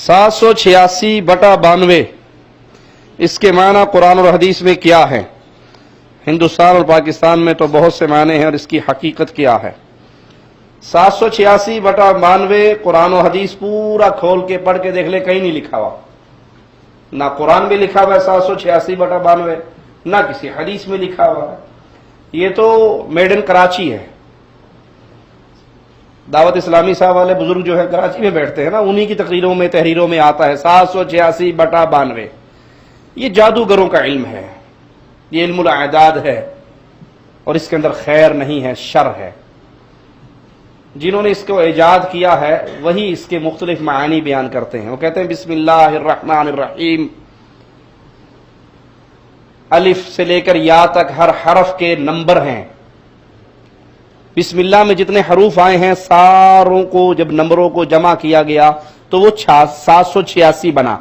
786/92 اس کے معنی قرآن اور حدیث میں کیا ہے؟ ہندوستان اور پاکستان میں تو بہت سے معنی ہیں اور اس کی حقیقت کیا ہے؟ 786/92 قرآن و حدیث پورا کھول کے پڑھ کے دیکھ لے، کہیں نہیں لکھا ہوا، نہ قرآن میں لکھا ہوا ہے 786/92، نہ کسی حدیث میں لکھا ہوا ہے۔ یہ تو میڈ ان کراچی ہے۔ دعوت اسلامی صاحب والے بزرگ جو ہے کراچی میں بیٹھتے ہیں نا، انہی کی تقریروں میں تحریروں میں آتا ہے 786/92۔ یہ جادوگروں کا علم ہے، یہ علم الاعداد ہے، اور اس کے اندر خیر نہیں ہے، شر ہے۔ جنہوں نے اس کو ایجاد کیا ہے وہی اس کے مختلف معانی بیان کرتے ہیں۔ وہ کہتے ہیں بسم اللہ الرحمن الرحیم، الف سے لے کر یا تک ہر حرف کے نمبر ہیں۔ بسم اللہ میں جتنے حروف آئے ہیں ساروں کو جب نمبروں کو جمع کیا گیا تو وہ 786 بنا۔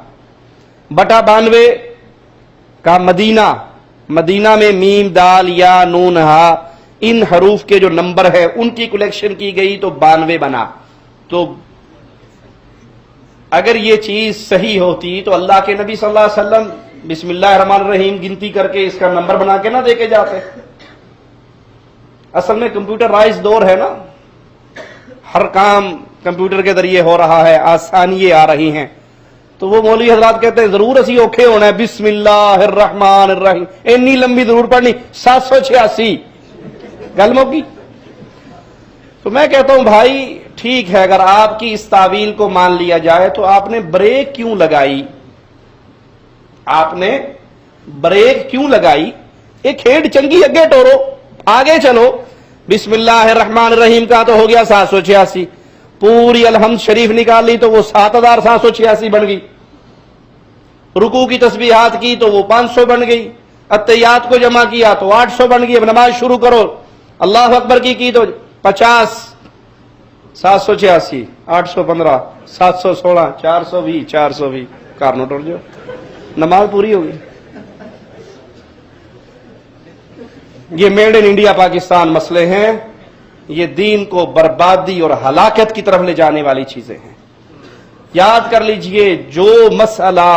بٹا 92 کا مدینہ میں میم دال یا نون ہا ان حروف کے جو نمبر ہے ان کی کلیکشن کی گئی تو 92 بنا۔ تو اگر یہ چیز صحیح ہوتی تو اللہ کے نبی صلی اللہ علیہ وسلم بسم اللہ الرحمن الرحیم گنتی کر کے اس کا نمبر بنا کے نہ دے کے جاتے۔ اصل میں کمپیوٹرائز دور ہے نا، ہر کام کمپیوٹر کے ذریعے ہو رہا ہے، آسانیاں آ رہی ہیں، تو وہ مولوی حضرات کہتے ہیں ضرور اسی اوکھے ہونا ہے، بسم اللہ الرحمن الرحیم اتنی لمبی ضرور پڑھنی 786 گلموں کی۔ تو میں کہتا ہوں بھائی ٹھیک ہے، اگر آپ کی اس تعویل کو مان لیا جائے تو آپ نے بریک کیوں لگائی؟ ایک کھیڈ چنگی اگے ٹورو، آگے چلو۔ بسم اللہ الرحمن الرحیم کا تو ہو گیا 786، پوری الحمد شریف نکال لی تو وہ 7786 بن گئی، رکوع کی تسبیحات کی تو وہ 500 بن گئی، اتحیات کو جمع کیا تو 800 بن گئی۔ اب نماز شروع کرو، اللہ اکبر کی تو 50، 786، 815، 716، 420، 420 کار نوٹ ہو جو نماز پوری ہوگی۔ یہ میڈ ان انڈیا پاکستان مسئلے ہیں، یہ دین کو بربادی اور ہلاکت کی طرف لے جانے والی چیزیں ہیں۔ یاد کر لیجئے جو مسئلہ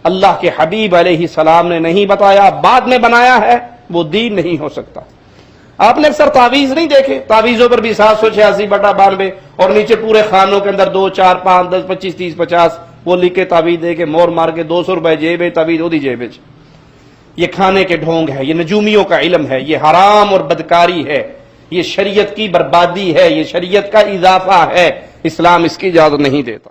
اللہ کے حبیب علیہ السلام نے نہیں بتایا، بعد میں بنایا ہے، وہ دین نہیں ہو سکتا۔ آپ نے اکثر تعویذ نہیں دیکھے؟ تعویذوں پر بھی 786/92 اور نیچے پورے خانوں کے اندر 2، 4، 5، 10، 25، 30، 50 وہ لکھ کے تعویذ دے کے مور مار کے 200 روپے جیبے تعویذ ہو دی جیبے۔ یہ کھانے کے ڈھونگ ہے، یہ نجومیوں کا علم ہے، یہ حرام اور بدکاری ہے، یہ شریعت کی بربادی ہے، یہ شریعت کا اضافہ ہے، اسلام اس کی اجازت نہیں دیتا۔